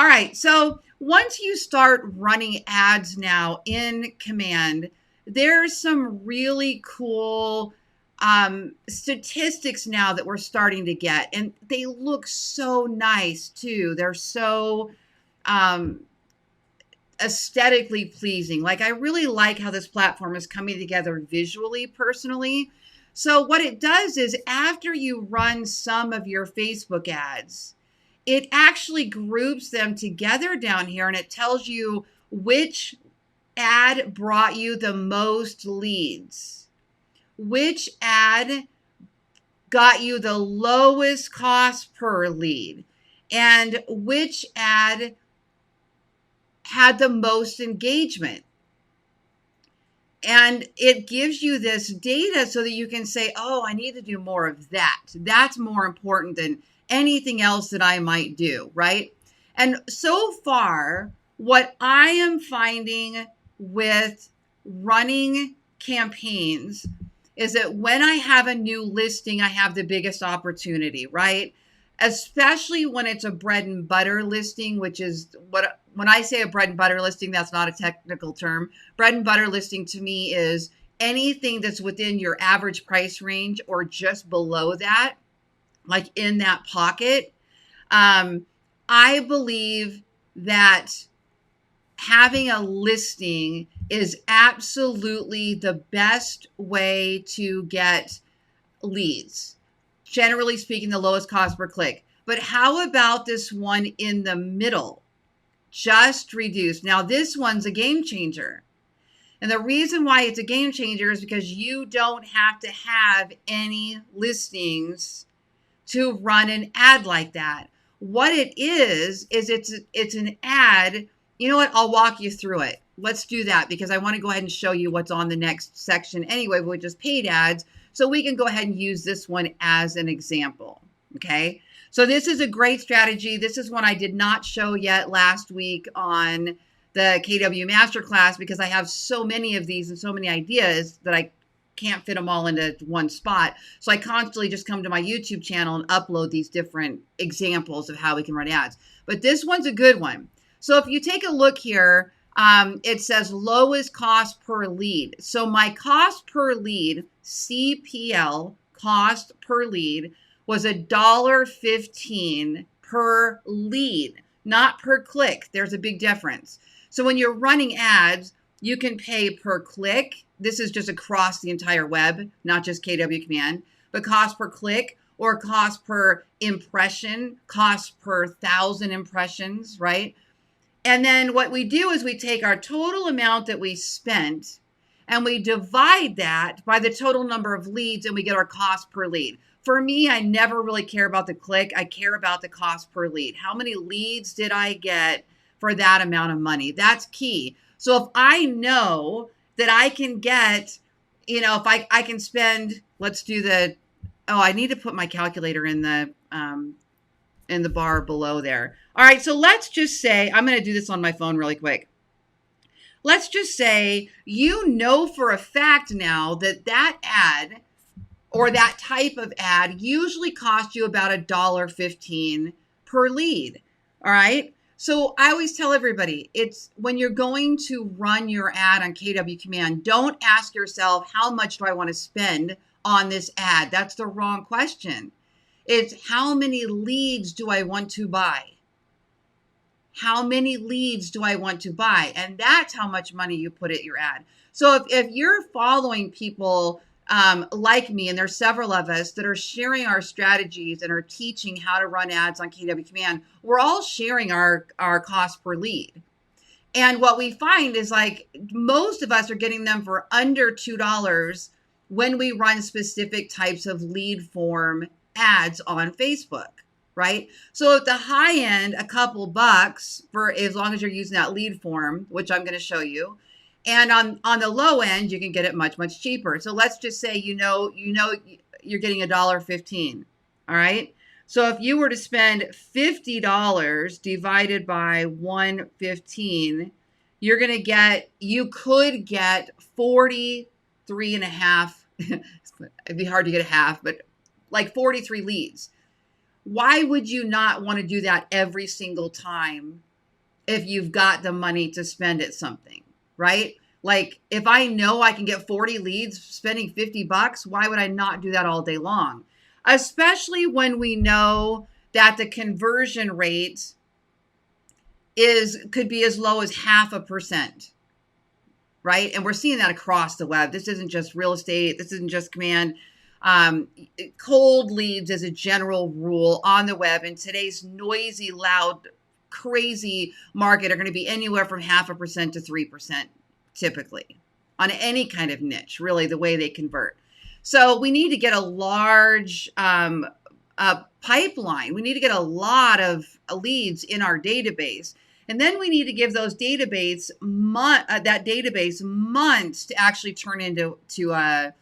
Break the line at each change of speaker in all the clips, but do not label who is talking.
All right. So once you start running ads now in Command, there's some really cool statistics now that we're starting to get, and they look so nice too. They're so um, aesthetically pleasing. Like, I really like how this platform is coming together visually, personally. So what it does is after you run some of your Facebook ads, it actually groups them together down here, and it tells you which ad brought you the most leads, which ad got you the lowest cost per lead, and which ad had the most engagement. And it gives you this data so that you can say, oh, I need to do more of that. That's more important than anything else that I might do, right? And so far, what I am finding with running campaigns is that when I have a new listing, I have the biggest opportunity, right? Especially when it's a bread and butter listing, which is when I say a bread and butter listing, that's not a technical term. Bread and butter listing to me is anything that's within your average price range or just below that, like in that pocket. I believe that having a listing is absolutely the best way to get leads. Generally speaking, the lowest cost per click. But how about this one in the middle? Just reduced. Now, this one's a game changer. And the reason why it's a game changer is because you don't have to have any listings to run an ad like that. What it is it's an ad. You know what? I'll walk you through it. Let's do that because I want to go ahead and show you what's on the next section anyway, which is paid ads. So we can go ahead and use this one as an example. Okay. So this is a great strategy. This is one I did not show yet last week on the KW Masterclass because I have so many of these and so many ideas that I can't fit them all into one spot. So I constantly just come to my YouTube channel and upload these different examples of how we can run ads. But this one's a good one. So if you take a look here, it says lowest cost per lead. So my cost per lead, CPL, cost per lead, was $1.15 per lead, not per click. There's a big difference. So when you're running ads, you can pay per click. This is just across the entire web, not just KW Command, but cost per click or cost per impression, cost per 1,000 impressions, right? And then what we do is we take our total amount that we spent and we divide that by the total number of leads and we get our cost per lead. For me, I never really care about the click. I care about the cost per lead. How many leads did I get for that amount of money? That's key. So if I know that I can get, if I can spend, let's do I need to put my calculator in the bar below there. All right, so let's just say, I'm going to do this on my phone really quick. Let's just say you know for a fact now that that ad or that type of ad usually costs you about $1.15 per lead. All right. So I always tell everybody, it's when you're going to run your ad on KW Command, don't ask yourself, how much do I want to spend on this ad? That's the wrong question. It's how many leads do I want to buy? How many leads do I want to buy? And that's how much money you put at your ad. So if you're following people like me, and there's several of us that are sharing our strategies and are teaching how to run ads on KW Command, we're all sharing our cost per lead. And what we find is like most of us are getting them for under $2 when we run specific types of lead form ads on Facebook, right? So at the high end, a couple bucks for as long as you're using that lead form, which I'm going to show you. And on the low end, you can get it much, much cheaper. So let's just say, you're getting $1.15. All right. So if you were to spend $50 divided by 115, you could get 43 and a half. It'd be hard to get a half, but like 43 leads. Why would you not want to do that every single time if you've got the money to spend at something, right? Like if I know I can get 40 leads spending $50, why would I not do that all day long? Especially when we know that the conversion rate could be as low as 0.5%, right? And we're seeing that across the web. This isn't just real estate. This isn't just command. Cold leads as a general rule on the web in today's noisy, loud, crazy market are going to be anywhere from 0.5% to 3% typically on any kind of niche, really the way they convert. So we need to get a large pipeline. We need to get a lot of leads in our database. And then we need to give those database months to actually turn into to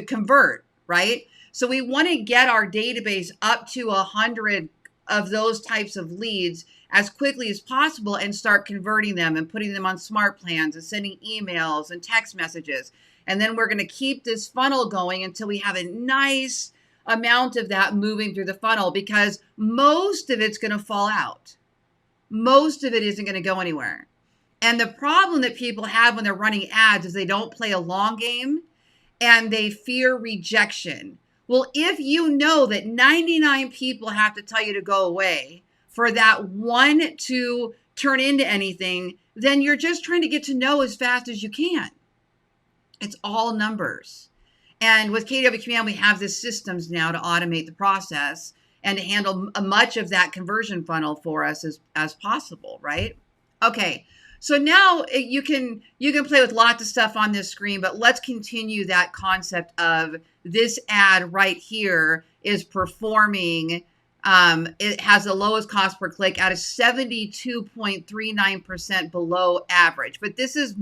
convert, right? So we want to get our database up to 100 of those types of leads as quickly as possible and start converting them and putting them on smart plans and sending emails and text messages. And then we're going to keep this funnel going until we have a nice amount of that moving through the funnel, because most of it's going to fall out. Most of it isn't going to go anywhere. And the problem that people have when they're running ads is they don't play a long game and they fear rejection. Well, if you know that 99 people have to tell you to go away for that one to turn into anything, then you're just trying to get to know as fast as you can. It's all numbers. And with KW Command, we have the systems now to automate the process and to handle much of that conversion funnel for us as possible, right? Okay, so now you can play with lots of stuff on this screen, but let's continue that concept of this ad right here is performing. It has the lowest cost per click at a 72.39% below average, but this is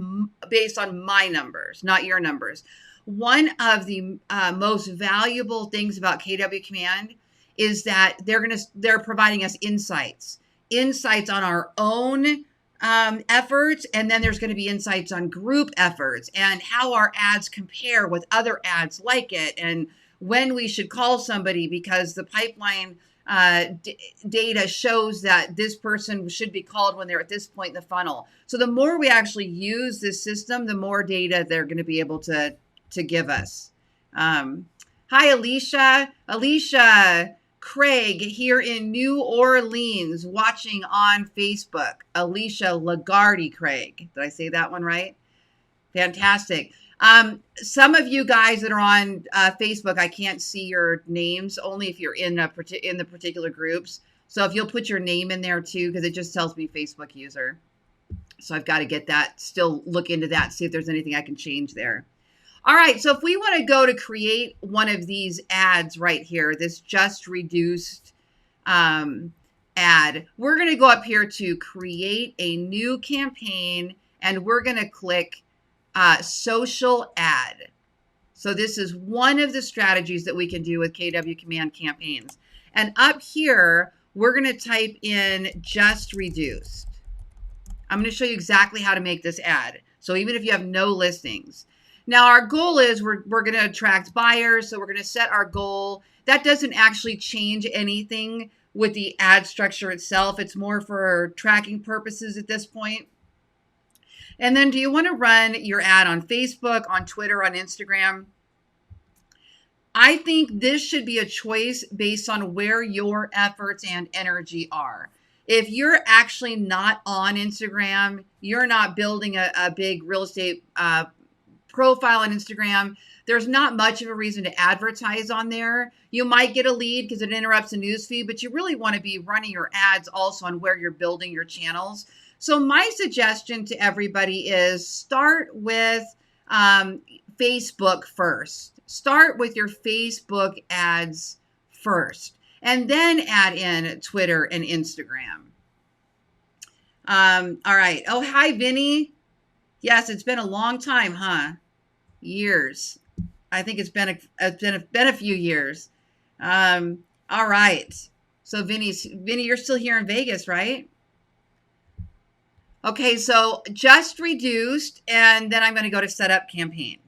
based on my numbers, not your numbers. One of the most valuable things about KW Command is that they're providing us insights on our own efforts, and then there's going to be insights on group efforts and how our ads compare with other ads like it, and when we should call somebody because the pipeline data shows that this person should be called when they're at this point in the funnel. So the more we actually use this system, the more data they're going to be able to give us. Hi, Alicia. Alicia Craig here in New Orleans watching on Facebook. Alicia Lagarde Craig. Did I say that one right? Fantastic. Some of you guys that are on Facebook, I can't see your names, only if you're in the particular groups. So if you'll put your name in there too, because it just tells me Facebook user. So I've got to get that, still look into that, see if there's anything I can change there. All right, so if we want to go to create one of these ads right here, this just reduced ad, we're going to go up here to create a new campaign, and we're going to click social ad. So this is one of the strategies that we can do with KW Command campaigns. And up here, we're going to type in just reduced. I'm going to show you exactly how to make this ad. So even if you have no listings. Now our goal is we're going to attract buyers. So we're going to set our goal. That doesn't actually change anything with the ad structure itself. It's more for tracking purposes at this point. And then do you want to run your ad on Facebook, on Twitter, on Instagram? I think this should be a choice based on where your efforts and energy are. If you're actually not on Instagram, you're not building a big real estate profile on Instagram, there's not much of a reason to advertise on there. You might get a lead because it interrupts the newsfeed, but you really want to be running your ads also on where you're building your channels. So my suggestion to everybody is start with Facebook first. Start with your Facebook ads first, and then add in Twitter and Instagram. All right. Oh, hi, Vinny. Yes, it's been a long time, huh? Years. I think it's been a few years. All right. So Vinny, you're still here in Vegas, right? Okay, so just reduced, and then I'm going to go to set up campaign.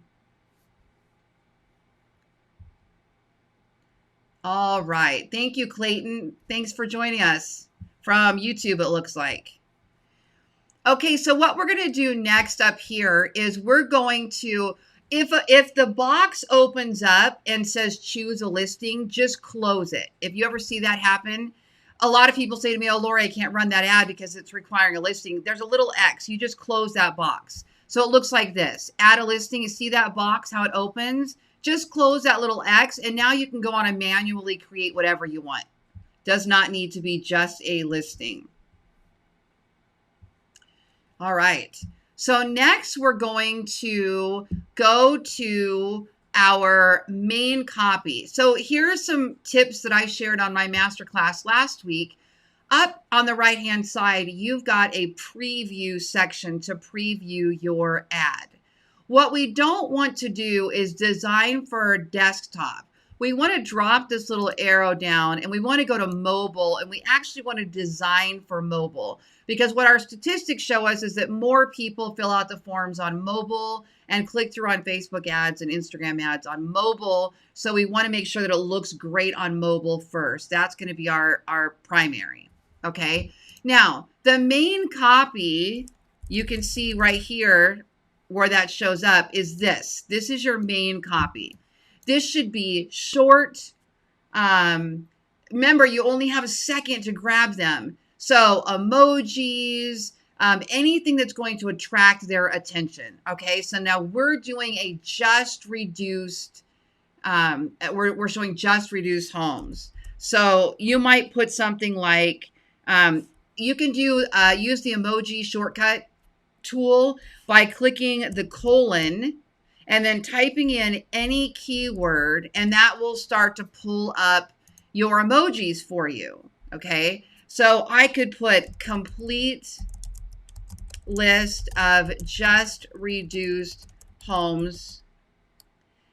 All right. Thank you, Clayton. Thanks for joining us from YouTube, it looks like. Okay, so what we're going to do next up here is we're going to, if the box opens up and says choose a listing, just close it. If you ever see that happen, a lot of people say to me, oh, Lori, I can't run that ad because it's requiring a listing. There's a little X. You just close that box. So it looks like this. Add a listing. You see that box, how it opens? Just close that little X, and now you can go on and manually create whatever you want. Does not need to be just a listing. All right. So next we're going to go to our main copy. So here are some tips that I shared on my masterclass last week. Up on the right-hand side, you've got a preview section to preview your ad. What we don't want to do is design for desktop. We want to drop this little arrow down and we want to go to mobile, and we actually want to design for mobile, because what our statistics show us is that more people fill out the forms on mobile and click through on Facebook ads and Instagram ads on mobile. So we want to make sure that it looks great on mobile first. That's going to be our primary. Okay. Now, the main copy, you can see right here where that shows up, is this. This is your main copy. This should be short. Remember, you only have a second to grab them. So emojis, anything that's going to attract their attention. Okay, so now we're doing a just reduced, we're showing just reduced homes. So you might put something like, you can do use the emoji shortcut tool by clicking the colon and then typing in any keyword, and that will start to pull up your emojis for you. Okay, so I could put complete list of just reduced homes,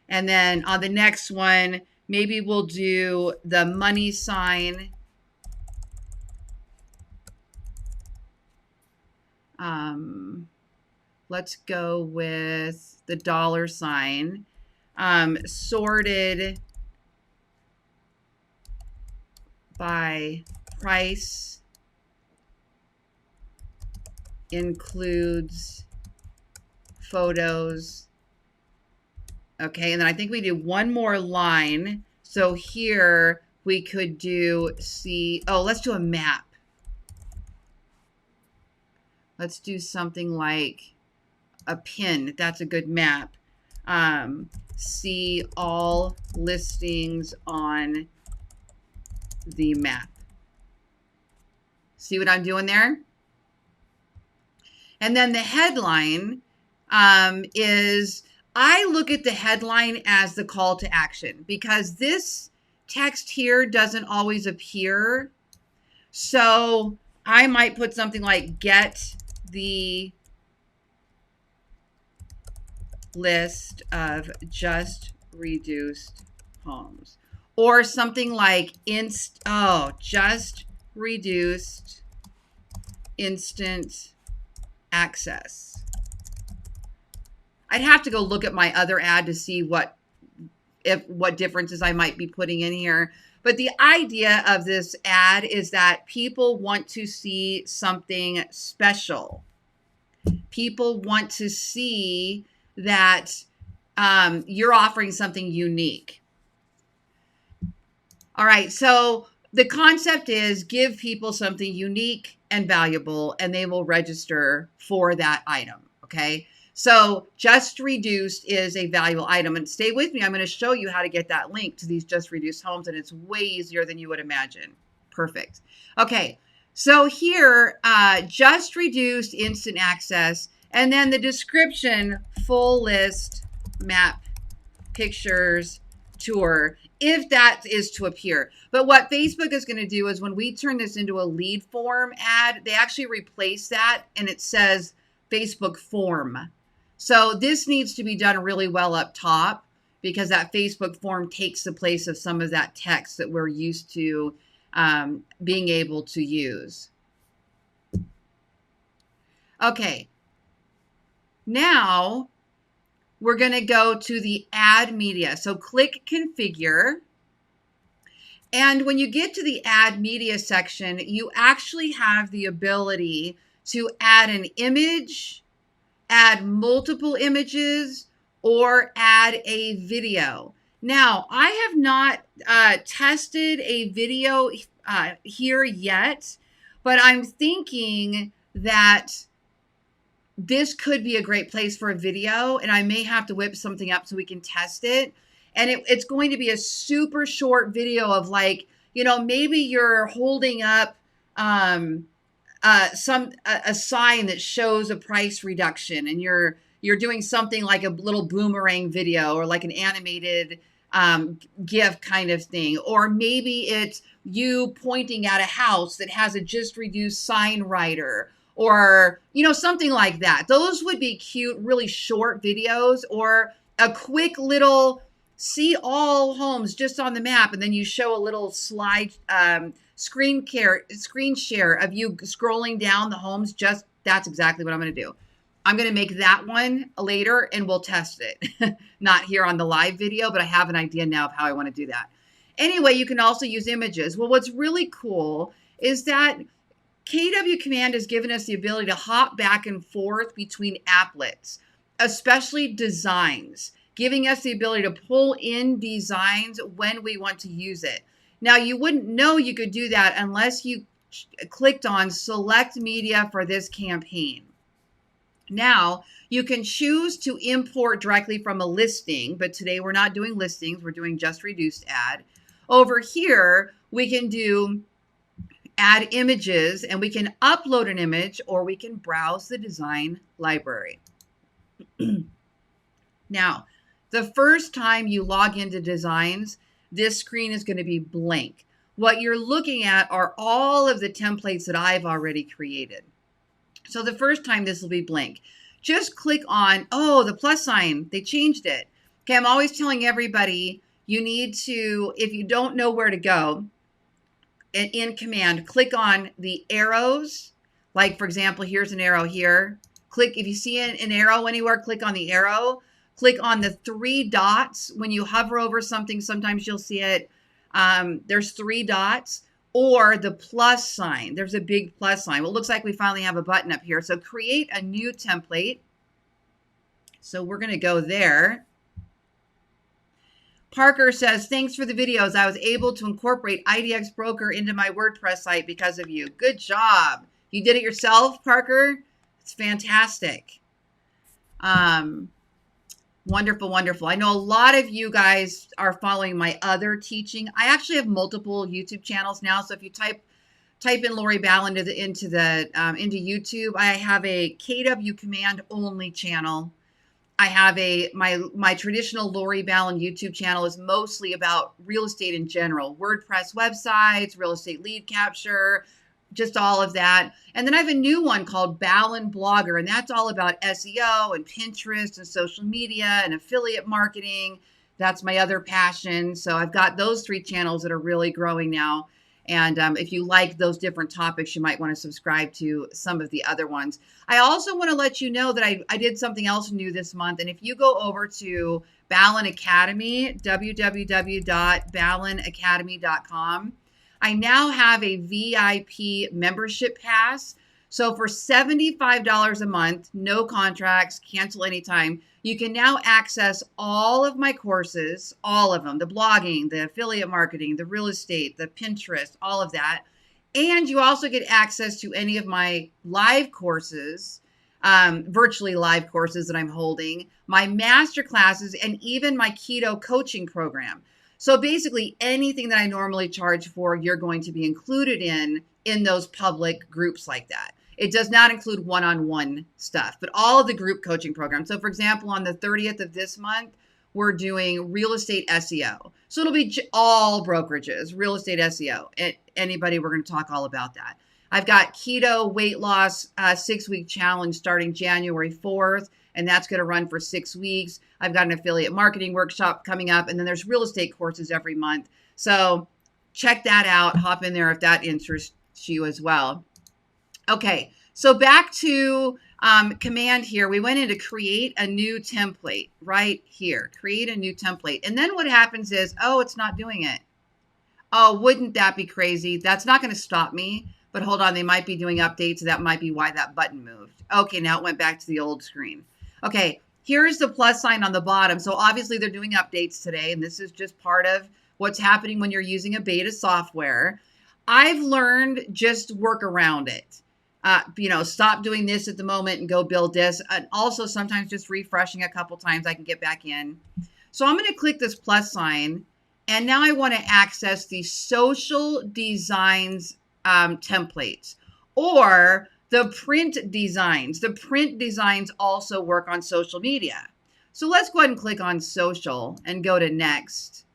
and then on the next one, maybe we'll do the money sign. Let's go with the dollar sign. Sorted by price, includes photos. Okay, and then I think we do one more line. So here we could do let's do a map. Let's do something like a pin. That's a good map. See all listings on the map. See what I'm doing there? And then the headline is, I look at the headline as the call to action, because this text here doesn't always appear. So I might put something like, get the list of just reduced homes, or something like just reduced instant access. I'd have to go look at my other ad to see what differences I might be putting in here. But the idea of this ad is that people want to see something special. People want to see that you're offering something unique. All right, so the concept is give people something unique and valuable, and they will register for that item, okay? So just reduced is a valuable item. And stay with me. I'm going to show you how to get that link to these just reduced homes, and it's way easier than you would imagine. Perfect. Okay, so here, just reduced instant access, and then the description, full list, map, pictures, tour, if that is to appear. But what Facebook is going to do is when we turn this into a lead form ad, they actually replace that and it says Facebook form. So this needs to be done really well up top, because that Facebook form takes the place of some of that text that we're used to being able to use. Okay. Now we're going to go to the ad media. So click configure. And when you get to the ad media section, you actually have the ability to add an image, add multiple images, or add a video. Now, I have not tested a video here yet, but I'm thinking that this could be a great place for a video, and I may have to whip something up so we can test it. And it's going to be a super short video of, like, maybe you're holding up a sign that shows a price reduction, and you're doing something like a little boomerang video, or like an animated GIF kind of thing. Or maybe it's you pointing at a house that has a just reduced sign writer, or something like that. Those would be cute, really short videos. Or a quick little see all homes just on the map, and then you show a little slide screen share of you scrolling down the homes. That's exactly what I'm going to do. I'm going to make that one later, and we'll test it. Not here on the live video, but I have an idea now of how I want to do that. Anyway, you can also use images. Well, what's really cool is that KW Command has given us the ability to hop back and forth between applets, especially designs, giving us the ability to pull in designs when we want to use it. Now, you wouldn't know you could do that unless you clicked on Select Media for this campaign. Now, you can choose to import directly from a listing, but today we're not doing listings. We're doing just reduced ad. Over here, we can do add images, and we can upload an image, or we can browse the design library. Now, the first time you log into designs, this screen is going to be blank. What you're looking at are all of the templates that I've already created. So the first time this will be blank. Just click on, the plus sign, they changed it. Okay, I'm always telling everybody, you need to, if you don't know where to go, in Command, click on the arrows. Like, for example, here's an arrow here. Click, if you see an arrow anywhere, click on the arrow. Click on the 3 dots. When you hover over something, sometimes you'll see it. There's 3 dots, or the plus sign. There's a big plus sign. Well, it looks like we finally have a button up here. So create a new template. So we're going to go there. Parker says, thanks for the videos. I was able to incorporate IDX Broker into my WordPress site because of you. Good job. You did it yourself, Parker? It's fantastic. Wonderful, wonderful. I know a lot of you guys are following my other teaching. I actually have multiple YouTube channels now. So if you type in Lori Ballen into YouTube, I have a KW Command only channel. I have my traditional Lori Ballen YouTube channel is mostly about real estate in general, WordPress websites, real estate lead capture, just all of that. And then I have a new one called Ballen Blogger, and that's all about SEO and Pinterest and social media and affiliate marketing. That's my other passion. So I've got those 3 channels that are really growing now. And if you like those different topics, you might want to subscribe to some of the other ones. I also want to let you know that I did something else new this month. And if you go over to Ballen Academy, www.ballenacademy.com, I now have a VIP membership pass. So for $75 a month, no contracts, cancel anytime, you can now access all of my courses, all of them, the blogging, the affiliate marketing, the real estate, the Pinterest, all of that. And you also get access to any of my live courses, virtually live courses that I'm holding, my master classes, and even my keto coaching program. So basically anything that I normally charge for, you're going to be included in those public groups like that. It does not include one-on-one stuff, but all of the group coaching programs. So for example, on the 30th of this month, we're doing real estate SEO. So it'll be all brokerages, real estate SEO. Anybody, we're going to talk all about that. I've got keto weight loss 6-week challenge starting January 4th, and that's going to run for 6 weeks. I've got an affiliate marketing workshop coming up, and then there's real estate courses every month. So check that out. Hop in there if that interests you as well. Okay, so back to Command here. We went in to create a new template right here. Create a new template. And then what happens is, it's not doing it. Oh, wouldn't that be crazy? That's not going to stop me. But hold on, they might be doing updates. So that might be why that button moved. Okay, now it went back to the old screen. Okay, here's the plus sign on the bottom. So obviously they're doing updates today, and this is just part of what's happening when you're using a beta software. I've learned just work around it. Stop doing this at the moment and go build this. And also sometimes just refreshing a couple times, I can get back in. So I'm going to click this plus sign. And now I want to access the social designs templates or the print designs. The print designs also work on social media. So let's go ahead and click on social and go to next.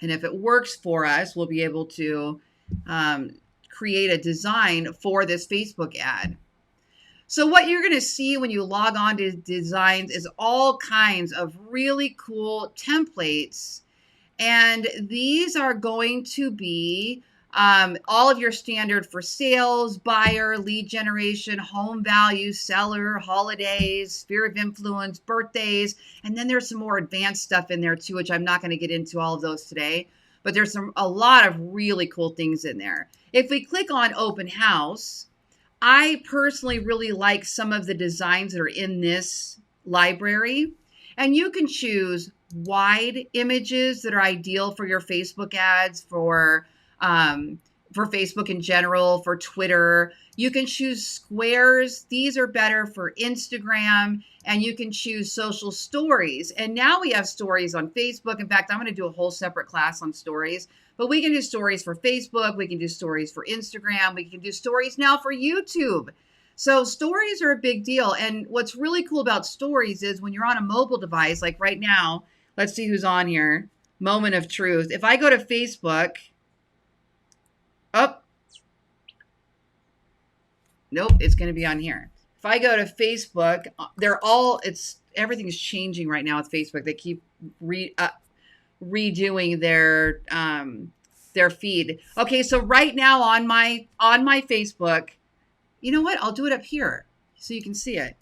And if it works for us, we'll be able to create a design for this Facebook ad. So what you're going to see when you log on to designs is all kinds of really cool templates. And these are going to be all of your standard for sales, buyer, lead generation, home value, seller, holidays, sphere of influence, birthdays. And then there's some more advanced stuff in there too, which I'm not going to get into all of those today. But there's a lot of really cool things in there. If we click on open house, I personally really like some of the designs that are in this library. And you can choose wide images that are ideal for your Facebook ads, for Facebook in general, for Twitter. You can choose squares. These are better for Instagram. And you can choose social stories. And now we have stories on Facebook. In fact, I'm going to do a whole separate class on stories. But we can do stories for Facebook. We can do stories for Instagram. We can do stories now for YouTube. So stories are a big deal. And what's really cool about stories is when you're on a mobile device, like right now, let's see who's on here. Moment of truth. If I go to Facebook, nope, it's going to be on here. If I go to Facebook, everything is changing right now with Facebook. They keep redoing their feed. Okay, so right now on my Facebook, you know what? I'll do it up here so you can see it.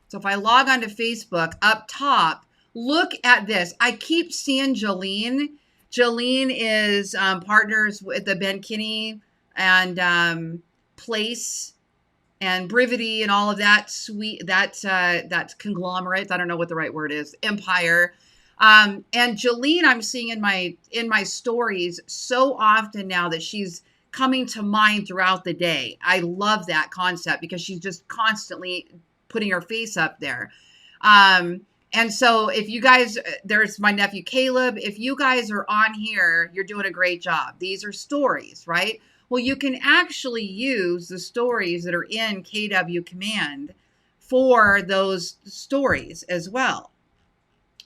So if I log on to Facebook up top, look at this. I keep seeing Jolene. Jolene is partners with the Ben Kinney and Place and Brivity and all of that that conglomerate. I don't know what the right word is. Empire. And Jolene, I'm seeing in my stories so often now that she's coming to mind throughout the day. I love that concept because she's just constantly putting her face up there. And so if you guys, there's my nephew Caleb, if you guys are on here, you're doing a great job. These are stories, right? Well, you can actually use the stories that are in KW Command for those stories as well.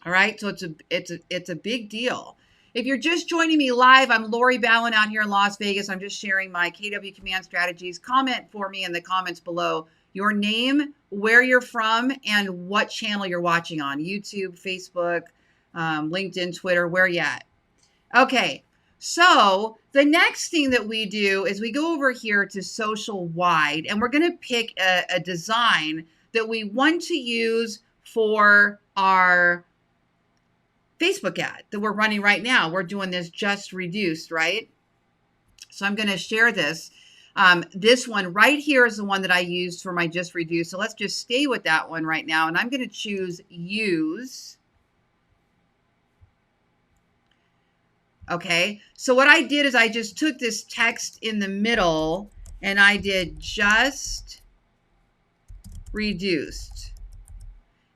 All right, so it's a big deal. If you're just joining me live, I'm Lori Ballen out here in Las Vegas. I'm just sharing my KW Command strategies. Comment for me in the comments below your name, where you're from, and what channel you're watching on. YouTube, Facebook, LinkedIn, Twitter, where you at? Okay, so the next thing that we do is we go over here to social wide, and we're going to pick a design that we want to use for our Facebook ad that we're running right now. We're doing this just reduced, right? So I'm going to share this. This one right here is the one that I used for my just reduced. So let's just stay with that one right now. And I'm going to choose use. Okay. So what I did is I just took this text in the middle and I did just reduced.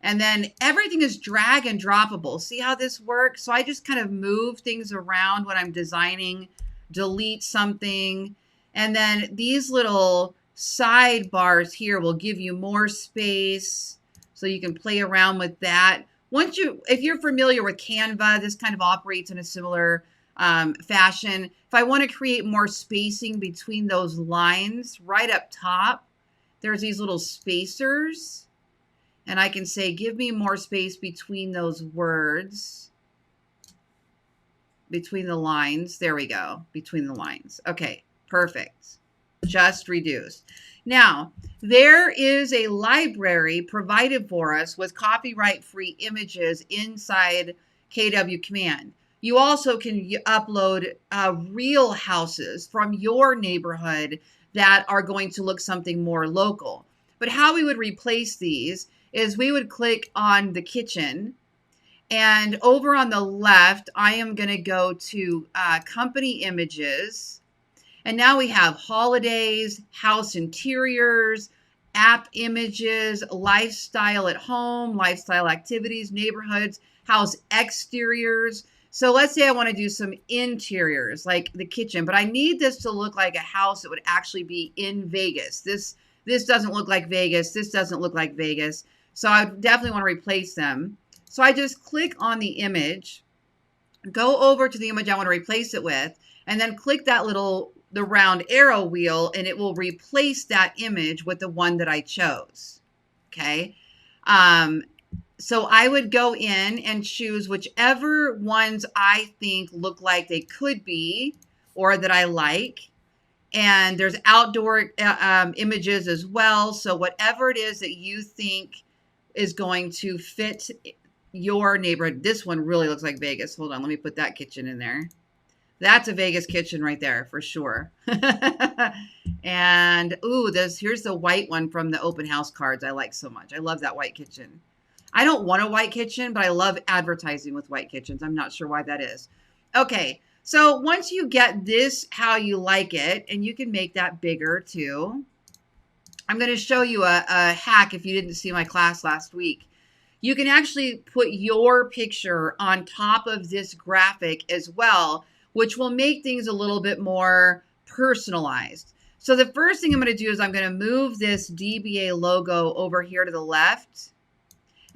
And then everything is drag and droppable. See how this works? So I just kind of move things around when I'm designing, delete something. And then these little sidebars here will give you more space so you can play around with that. If you're familiar with Canva, this kind of operates in a similar fashion. If I want to create more spacing between those lines, right up top, there's these little spacers. And I can say, give me more space between those words, between the lines. There we go, between the lines. Okay, perfect. Just reduced. Now, there is a library provided for us with copyright-free images inside KW Command. You also can upload real houses from your neighborhood that are going to look something more local. But how we would replace these is we would click on the kitchen, and over on the left, I am going to go to company images. And now we have holidays, house interiors, app images, lifestyle at home, lifestyle activities, neighborhoods, house exteriors. So let's say I want to do some interiors like the kitchen, but I need this to look like a house that would actually be in Vegas. This doesn't look like Vegas. This doesn't look like Vegas. So I definitely want to replace them. So I just click on the image, go over to the image I want to replace it with, and then click the round arrow wheel, and it will replace that image with the one that I chose. Okay. So I would go in and choose whichever ones I think look like they could be or that I like. And there's outdoor images as well. So whatever it is that you think is going to fit your neighborhood. This one really looks like Vegas. Hold on, let me put that kitchen in there. That's a Vegas kitchen right there for sure. And here's the white one from the open house cards I like so much. I love that white kitchen. I don't want a white kitchen, but I love advertising with white kitchens. I'm not sure why that is. Okay, so once you get this how you like it, and you can make that bigger too. I'm going to show you a hack if you didn't see my class last week. You can actually put your picture on top of this graphic as well, which will make things a little bit more personalized. So the first thing I'm going to do is I'm going to move this DBA logo over here to the left,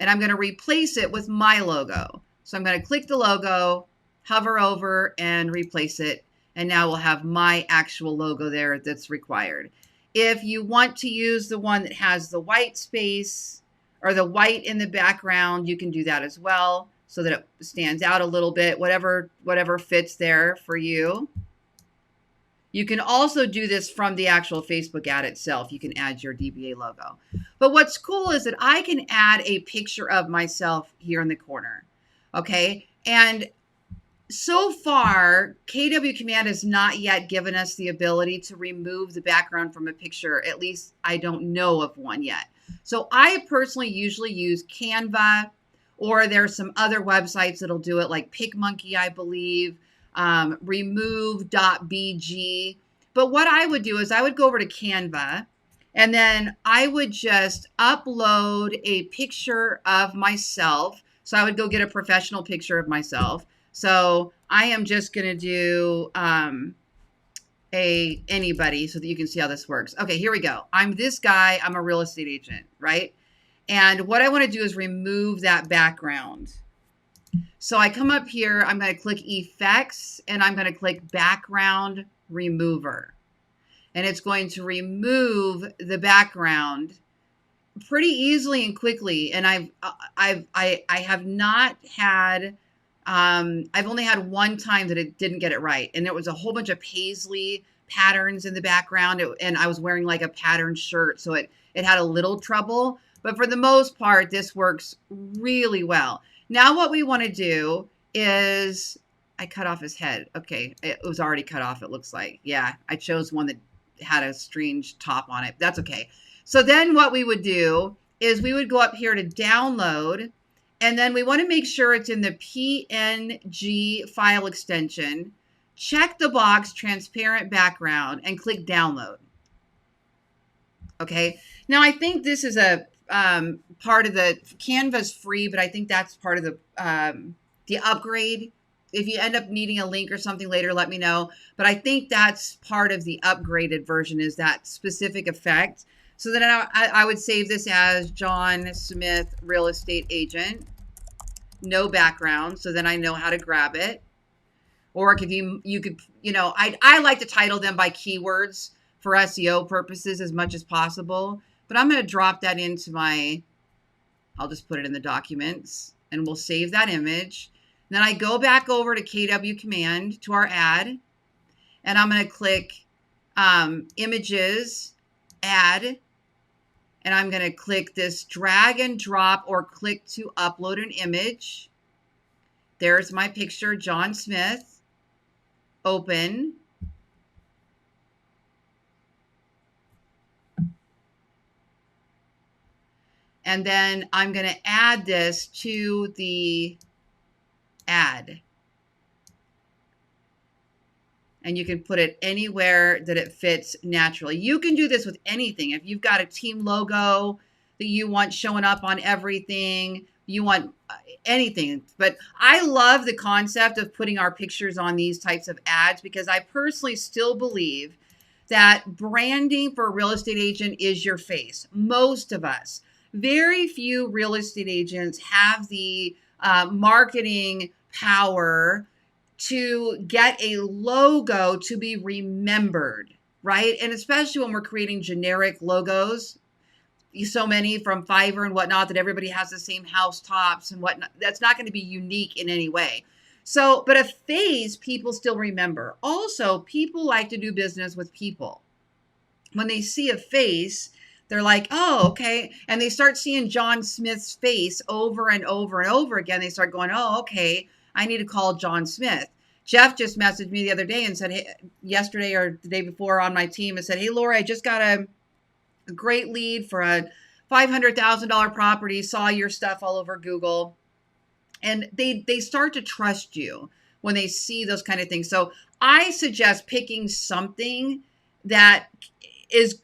and I'm going to replace it with my logo. So I'm going to click the logo, hover over, and replace it. And now we'll have my actual logo there that's required. If you want to use the one that has the white space or the white in the background, you can do that as well so that it stands out a little bit, whatever fits there for you. You can also do this from the actual Facebook ad itself. You can add your DBA logo. But what's cool is that I can add a picture of myself here in the corner. Okay. And so far, KW Command has not yet given us the ability to remove the background from a picture. At least I don't know of one yet. So I personally usually use Canva, or there's some other websites that'll do it, like PicMonkey, I believe, remove.bg. But what I would do is I would go over to Canva, and then I would just upload a picture of myself. So I would go get a professional picture of myself. So I am just going to do anybody so that you can see how this works. Okay, here we go. I'm this guy. I'm a real estate agent, right? And what I want to do is remove that background. So I come up here, I'm going to click Effects, and I'm going to click Background Remover. And it's going to remove the background pretty easily and quickly. And I have not had, I've only had one time that it didn't get it right. And there was a whole bunch of paisley patterns in the background, and I was wearing like a patterned shirt, so it had a little trouble. But for the most part, this works really well. Now what we want to do is, I cut off his head. Okay, it was already cut off, it looks like. Yeah, I chose one that had a strange top on it. That's okay. So then what we would do is we would go up here to download, and then we want to make sure it's in the PNG file extension. Check the box, transparent background, and click download. Okay, now I think this is a part of the Canva's free, but I think that's part of the upgrade. If you end up needing a link or something later, let me know. But I think that's part of the upgraded version, is that specific effect. So then I would save this as John Smith, real estate agent, no background. So then I know how to grab it. Or if you could, I like to title them by keywords for SEO purposes as much as possible. But I'm going to drop that into I'll just put it in the documents, and we'll save that image. Then I go back over to KW Command to our ad, and I'm going to click Images, Add, and I'm going to click this drag and drop or click to upload an image. There's my picture, John Smith. Open. And then I'm going to add this to the ad. And you can put it anywhere that it fits naturally. You can do this with anything. If you've got a team logo that you want showing up on everything, you want anything. But I love the concept of putting our pictures on these types of ads because I personally still believe that branding for a real estate agent is your face. Most of us. Very few real estate agents have the marketing power to get a logo to be remembered, right? And especially when we're creating generic logos, so many from Fiverr and whatnot that everybody has the same house tops and whatnot. That's not going to be unique in any way. So, but a face people still remember. Also, people like to do business with people. When they see a face, they're like, oh, okay. And they start seeing John Smith's face over and over and over again. They start going, oh, okay, I need to call John Smith. Jeff just messaged me the other day and said, hey, yesterday or the day before on my team and said, hey, Laura, I just got a great lead for a $500,000 property, saw your stuff all over Google. And they start to trust you when they see those kind of things. So I suggest picking something that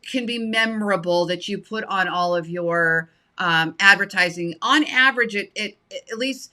can be memorable that you put on all of your advertising. On average, it at least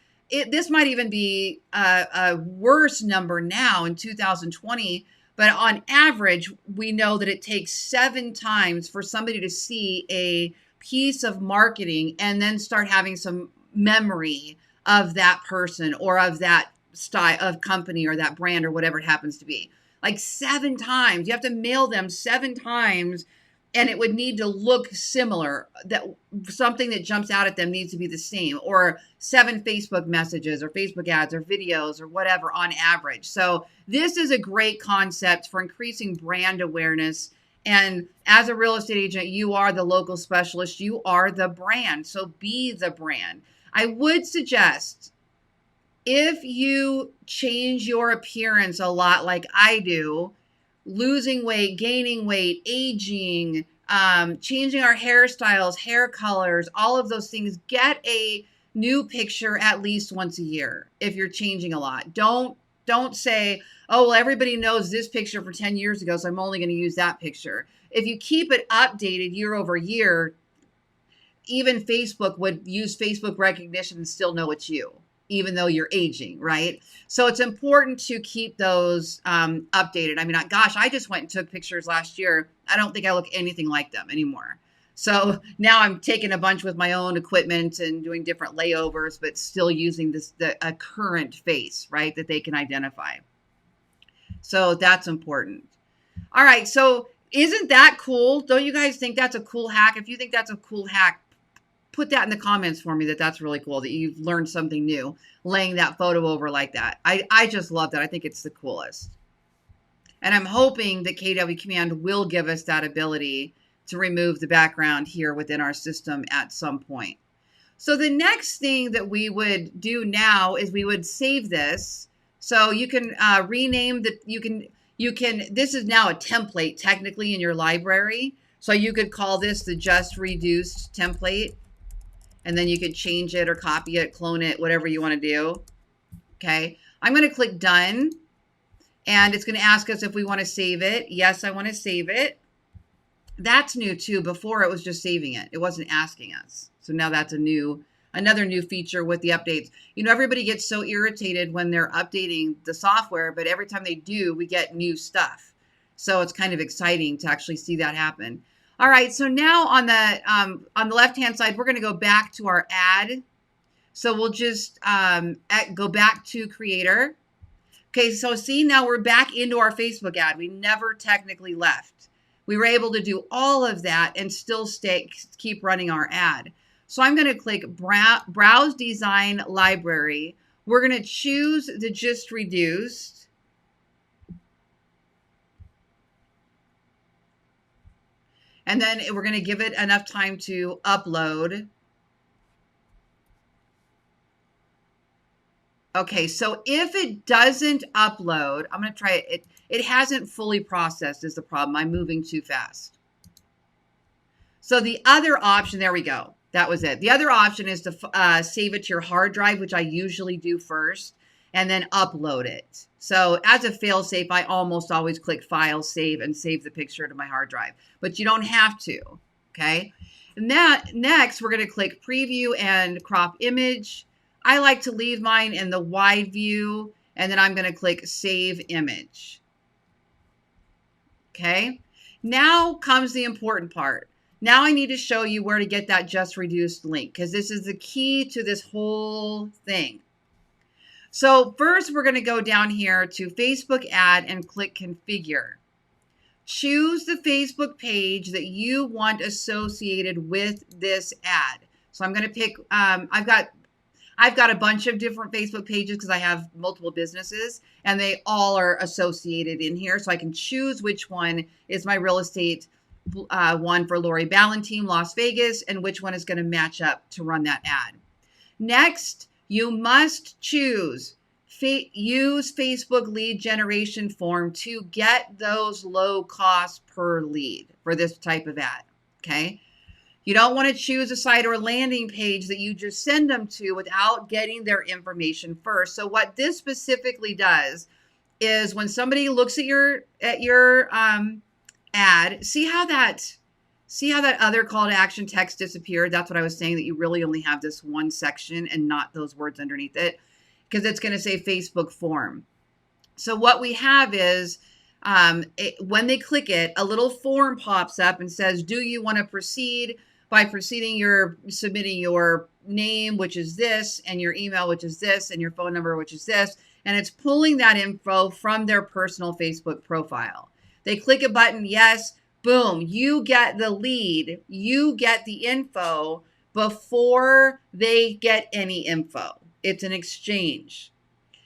this might even be a worse number now in 2020. But on average, we know that it takes 7 times for somebody to see a piece of marketing and then start having some memory of that person or of that style of company or that brand or whatever it happens to be. Like 7 times. You have to mail them 7 times, and it would need to look similar. That something that jumps out at them needs to be the same, or 7 Facebook messages or Facebook ads or videos or whatever on average. So this is a great concept for increasing brand awareness. And as a real estate agent, you are the local specialist. You are the brand. So be the brand. I would suggest, if you change your appearance a lot like I do, losing weight, gaining weight, aging, changing our hairstyles, hair colors, all of those things, get a new picture at least once a year if you're changing a lot. Don't say, oh, well, everybody knows this picture for 10 years ago, so I'm only going to use that picture. If you keep it updated year over year, even Facebook would use Facebook recognition and still know it's you, even though you're aging, right? So it's important to keep those updated. I mean, gosh, I just went and took pictures last year. I don't think I look anything like them anymore. So now I'm taking a bunch with my own equipment and doing different layovers, but still using a current face, right, that they can identify. So that's important. All right, so isn't that cool? Don't you guys think that's a cool hack? If you think that's a cool hack, put that in the comments for me that's really cool, that you've learned something new laying that photo over like that. I just love that. I think it's the coolest. And I'm hoping that KW Command will give us that ability to remove the background here within our system at some point. So the next thing that we would do now is we would save this. So you can rename this is now a template technically in your library. So you could call this the just reduced template. And then you could change it or copy it, clone it, whatever you want to do. Okay. I'm going to click done. And it's going to ask us if we want to save it. Yes, I want to save it. That's new too. Before it was just saving it. It wasn't asking us. So now that's another new feature with the updates. You know, everybody gets so irritated when they're updating the software, but every time they do, we get new stuff. So it's kind of exciting to actually see that happen. All right, so now on the left-hand side, we're going to go back to our ad. So we'll just go back to Creator. Okay, so see, now we're back into our Facebook ad. We never technically left. We were able to do all of that and still keep running our ad. So I'm going to click Browse Design Library. We're going to choose the Just Reduced. And then we're going to give it enough time to upload. Okay, so if it doesn't upload, I'm going to try it. It hasn't fully processed is the problem. I'm moving too fast. So the other option, there we go. That was it. The other option is to save it to your hard drive, which I usually do first, and then upload it. So as a fail-safe, I almost always click File, Save, and save the picture to my hard drive. But you don't have to, okay? And next, we're going to click Preview and Crop Image. I like to leave mine in the wide view, and then I'm going to click Save Image. Okay? Now comes the important part. Now I need to show you where to get that Just Reduced link, because this is the key to this whole thing. So first, we're going to go down here to Facebook Ad and click Configure. Choose the Facebook page that you want associated with this ad. So I'm going to pick, I've got a bunch of different Facebook pages because I have multiple businesses and they all are associated in here. So I can choose which one is my real estate one for Lori Ballen Team Las Vegas and which one is going to match up to run that ad. Next, you must choose use Facebook lead generation form to get those low costs per lead for this type of ad. Okay. You don't want to choose a site or landing page that you just send them to without getting their information first. So what this specifically does is when somebody looks at your ad, see how that other call to action text disappeared? That's what I was saying, that you really only have this one section and not those words underneath it, because it's going to say Facebook form. So what we have is when they click it, a little form pops up and says, do you want to proceed? By proceeding, you're submitting your name, which is this, and your email, which is this, and your phone number, which is this, and it's pulling that info from their personal Facebook profile. They click a button, yes, boom, you get the lead, you get the info before they get any info. It's an exchange.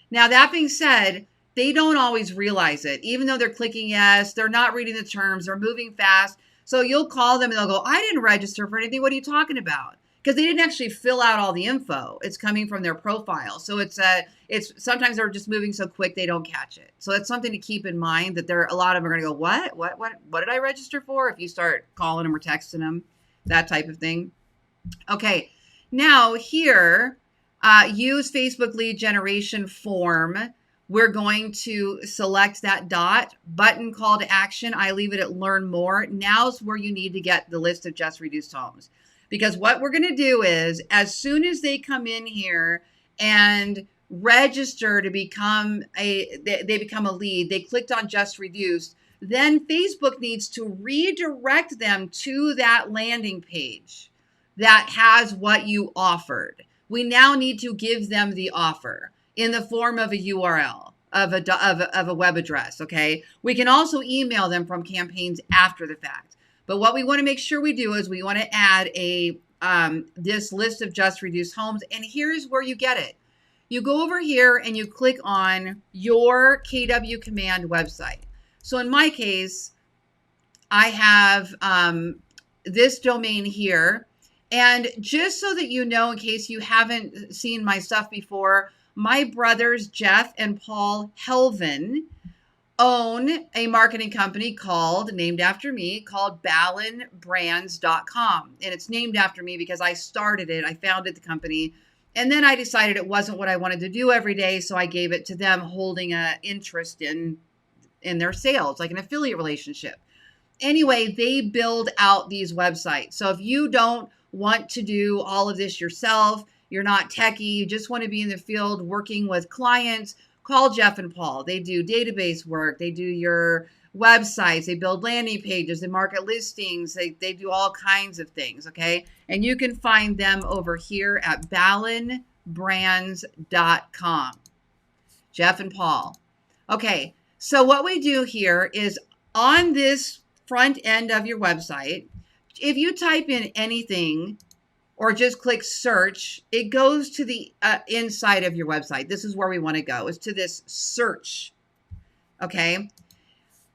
Now, that being said, they don't always realize it. Even though they're clicking yes, they're not reading the terms, they're moving fast. So you'll call them and they'll go, I didn't register for anything. What are you talking about? Because they didn't actually fill out all the info. It's coming from their profile. So it's sometimes they're just moving so quick they don't catch it. So it's something to keep in mind, that a lot of them are going to go, what did I register for? If you start calling them or texting them, that type of thing. Okay, now here, use Facebook lead generation form. We're going to select that button call to action. I leave it at learn more. Now's where you need to get the list of Just Reduced homes. Because what we're going to do is, as soon as they come in here and register to become they become a lead, they clicked on Just Reduced, then Facebook needs to redirect them to that landing page that has what you offered. We now need to give them the offer in the form of a URL, of a web address, okay? We can also email them from campaigns after the fact. But what we want to make sure we do is we want to add this list of Just Reduced homes, and here's where you get it. You go over here and you click on your KW Command website. So in my case, I have this domain here. And just so that you know, in case you haven't seen my stuff before, my brothers, Jeff and Paul Helvin, own a marketing company named after me, called BallenBrands.com. And it's named after me because I started it. I founded the company. And then I decided it wasn't what I wanted to do every day. So I gave it to them, holding an interest in their sales, like an affiliate relationship. Anyway, they build out these websites. So if you don't want to do all of this yourself, you're not techie, you just want to be in the field working with clients, call Jeff and Paul. They do database work. They do your websites. They build landing pages. They market listings. They do all kinds of things, okay? And you can find them over here at BallenBrands.com. Jeff and Paul. Okay, so what we do here is on this front end of your website, if you type in anything or just click search, it goes to the inside of your website. This is where we want to go, is to this search, okay?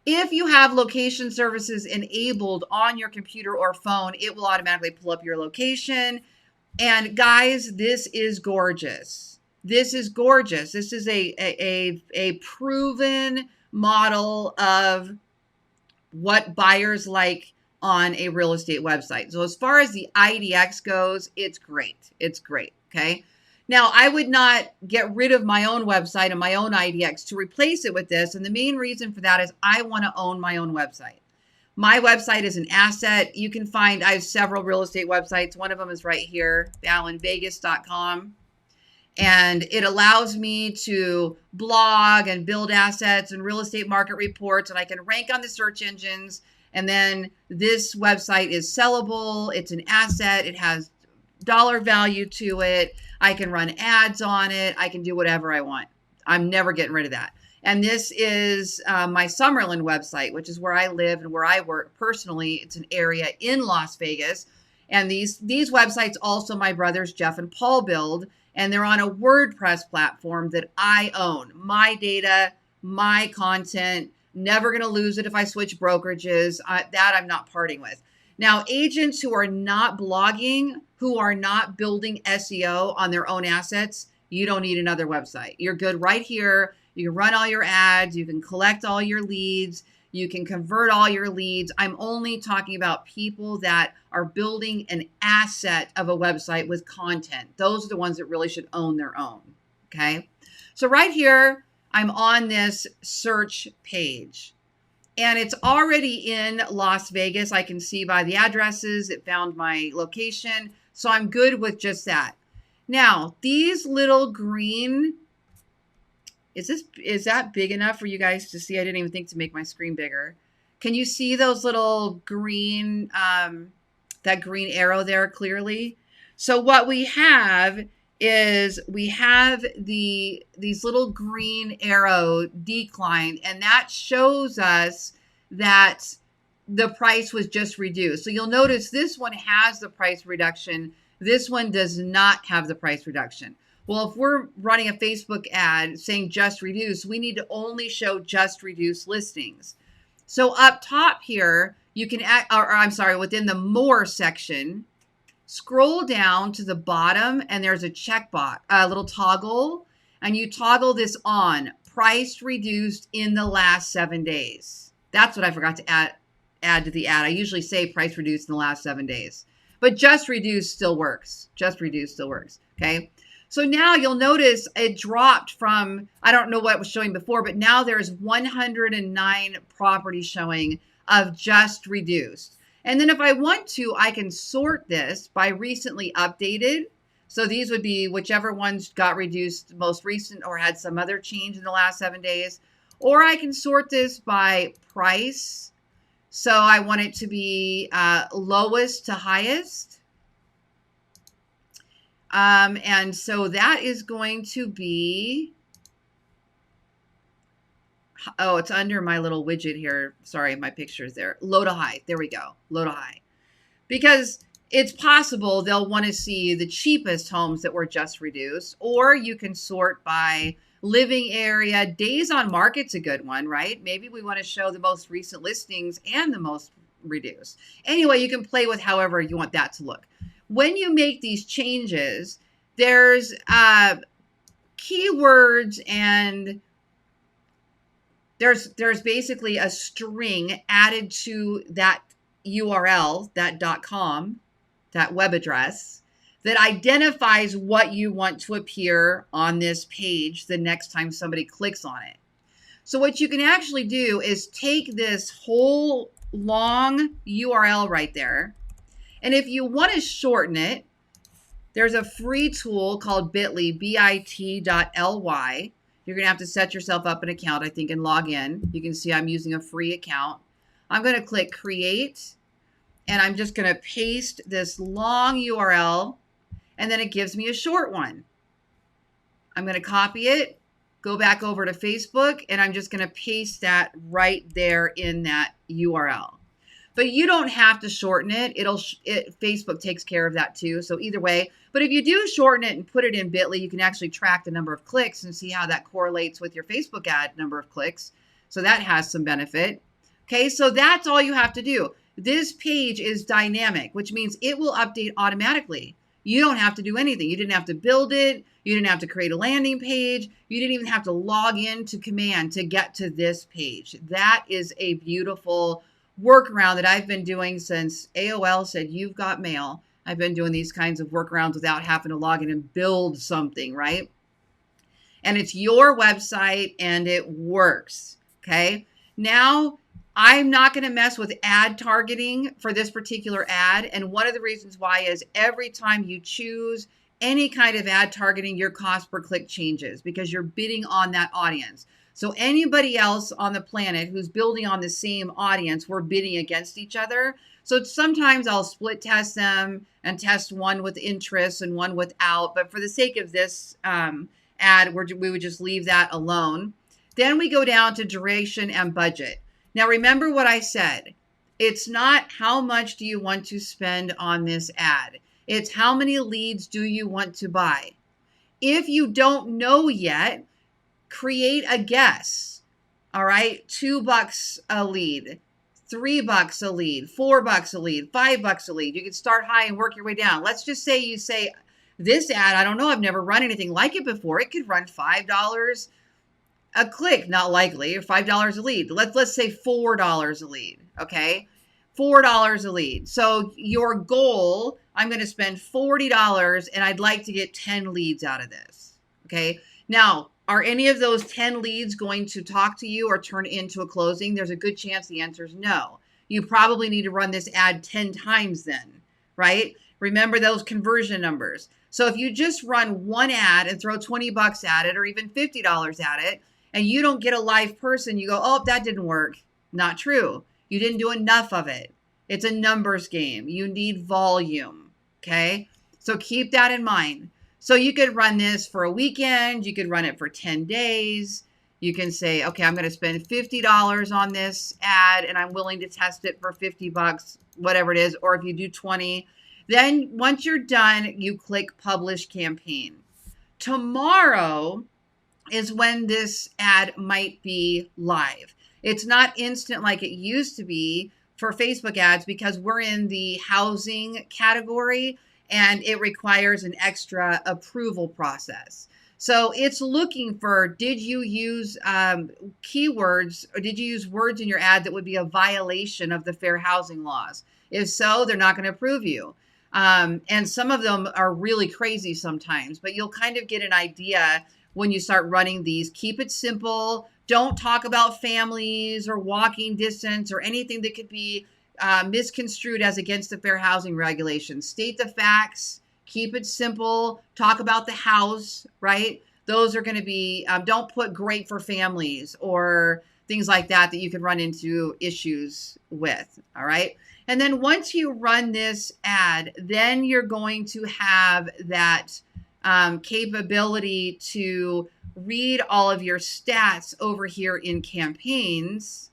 If you have location services enabled on your computer or phone, it will automatically pull up your location. And guys, this is gorgeous. This is gorgeous. This is a proven model of what buyers like on a real estate website. So as far as the IDX goes, it's great. It's great. Okay. Now, I would not get rid of my own website and my own IDX to replace it with this. And the main reason for that is I want to own my own website. My website is an asset. You can find, I have several real estate websites. One of them is right here, ballenvegas.com. And it allows me to blog and build assets and real estate market reports, and I can rank on the search engines. And then this website is sellable. It's an asset. It has dollar value to it. I can run ads on it. I can do whatever I want. I'm never getting rid of that. And this is my Summerlin website, which is where I live and where I work personally. It's an area in Las Vegas. And these websites also my brothers Jeff and Paul build. And they're on a WordPress platform that I own. My data, my content, never going to lose it if I switch brokerages. That I'm not parting with. Now, agents who are not blogging, who are not building SEO on their own assets, you don't need another website. You're good right here. You can run all your ads. You can collect all your leads. You can convert all your leads. I'm only talking about people that are building an asset of a website with content. Those are the ones that really should own their own. Okay. So right here, I'm on this search page and it's already in Las Vegas. I can see by the addresses, it found my location. So I'm good with just that. Now, these little green, is that big enough for you guys to see? I didn't even think to make my screen bigger. Can you see those little green, that green arrow there clearly? So what we have is we have these little green arrow declined, and that shows us that the price was just reduced. So you'll notice this one has the price reduction. This one does not have the price reduction. Well, if we're running a Facebook ad saying just reduced, we need to only show just reduced listings. So up top here, you can, within the more section, scroll down to the bottom and there's a checkbox, a little toggle, and you toggle this on, price reduced in the last 7 days. That's what I forgot to add to the ad. I usually say price reduced in the last 7 days, but just reduced still works. Just reduced still works. Okay. So now you'll notice it dropped from, I don't know what was showing before, but now there's 109 properties showing of just reduced. And then if I want to, I can sort this by recently updated. So these would be whichever ones got reduced most recent or had some other change in the last 7 days. Or I can sort this by price. So I want it to be lowest to highest. And so that is going to be, oh, it's under my little widget here. Sorry, my picture is there. Low to high. There we go. Low to high. Because it's possible they'll want to see the cheapest homes that were just reduced, or you can sort by living area. Days on market's a good one, right? Maybe we want to show the most recent listings and the most reduced. Anyway, you can play with however you want that to look. When you make these changes, there's keywords and there's basically a string added to that URL, that .com, that web address, that identifies what you want to appear on this page the next time somebody clicks on it. So what you can actually do is take this whole long URL right there, and if you want to shorten it, there's a free tool called Bitly, bit.ly. You're going to have to set yourself up an account, I think, and log in. You can see I'm using a free account. I'm going to click create, and I'm just going to paste this long URL, and then it gives me a short one. I'm going to copy it, go back over to Facebook, and I'm just going to paste that right there in that URL. But you don't have to shorten it. Facebook takes care of that too. So either way, but if you do shorten it and put it in Bitly, you can actually track the number of clicks and see how that correlates with your Facebook ad number of clicks. So that has some benefit. Okay, so that's all you have to do. This page is dynamic, which means it will update automatically. You don't have to do anything. You didn't have to build it. You didn't have to create a landing page. You didn't even have to log into Command to get to this page. That is a beautiful workaround that I've been doing since AOL said, you've got mail. I've been doing these kinds of workarounds without having to log in and build something, right? And it's your website and it works. Okay. Now I'm not going to mess with ad targeting for this particular ad. And one of the reasons why is every time you choose any kind of ad targeting, your cost per click changes because you're bidding on that audience. So anybody else on the planet who's building on the same audience, we're bidding against each other. So sometimes I'll split test them and test one with interest and one without. But for the sake of this ad, we would just leave that alone. Then we go down to duration and budget. Now, remember what I said. It's not how much do you want to spend on this ad. It's how many leads do you want to buy. If you don't know yet, create a guess. All right, $2 a lead, $3 a lead, $4 a lead, $5 a lead. You can start high and work your way down. Let's just say you say, this ad, I don't know, I've never run anything like it before. It could run $5 a click, not likely, or $5 a lead. Let's say $4 a lead, okay? $4 a lead. So your goal, I'm going to spend $40 and I'd like to get 10 leads out of this, okay? Now, are any of those 10 leads going to talk to you or turn into a closing? There's a good chance the answer is no. You probably need to run this ad 10 times then, right? Remember those conversion numbers. So if you just run one ad and throw $20 at it or even $50 at it, and you don't get a live person, you go, oh, that didn't work. Not true. You didn't do enough of it. It's a numbers game. You need volume, okay? So keep that in mind. So you could run this for a weekend. You could run it for 10 days. You can say, okay, I'm going to spend $50 on this ad, and I'm willing to test it for $50, whatever it is. Or if you do 20, then once you're done, you click Publish Campaign. Tomorrow is when this ad might be live. It's not instant like it used to be for Facebook ads because we're in the housing category and it requires an extra approval process. So it's looking for, did you use keywords or did you use words in your ad that would be a violation of the fair housing laws? If so, they're not going to approve you. And some of them are really crazy sometimes, but you'll kind of get an idea when you start running these. Keep it simple. Don't talk about families or walking distance or anything that could be misconstrued as against the fair housing regulations. State the facts. Keep it simple. Talk about the house, right? Those are going to be, don't put great for families or things like that you can run into issues with, all right? And then once you run this ad, then you're going to have that capability to read all of your stats over here in campaigns.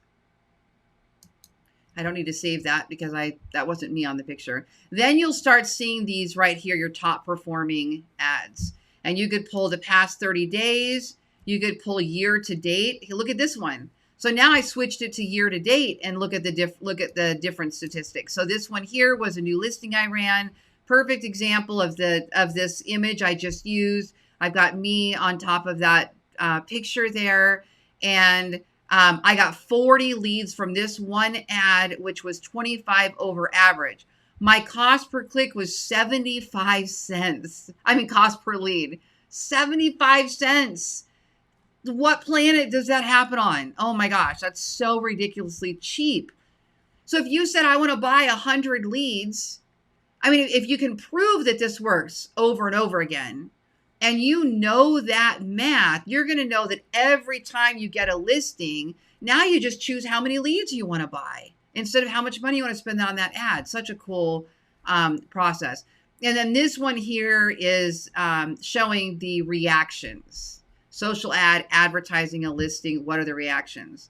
I don't need to save that because that wasn't me on the picture. Then you'll start seeing these right here, your top performing ads. And you could pull the past 30 days. You could pull year to date. Hey, look at this one. So now I switched it to year to date and look at the different statistics. So this one here was a new listing I ran. Perfect example of this image I just used. I've got me on top of that picture there. And I got 40 leads from this one ad, which was 25 over average. My cost per click was 75 cents. I mean, cost per lead, 75 cents. What planet does that happen on? Oh my gosh, that's so ridiculously cheap. So if you said, I want to buy 100 leads, I mean, if you can prove that this works over and over again, and you know that math, you're going to know that every time you get a listing, now you just choose how many leads you want to buy instead of how much money you want to spend on that ad. Such a cool process. And then this one here is showing the reactions. Social ad, advertising a listing, what are the reactions?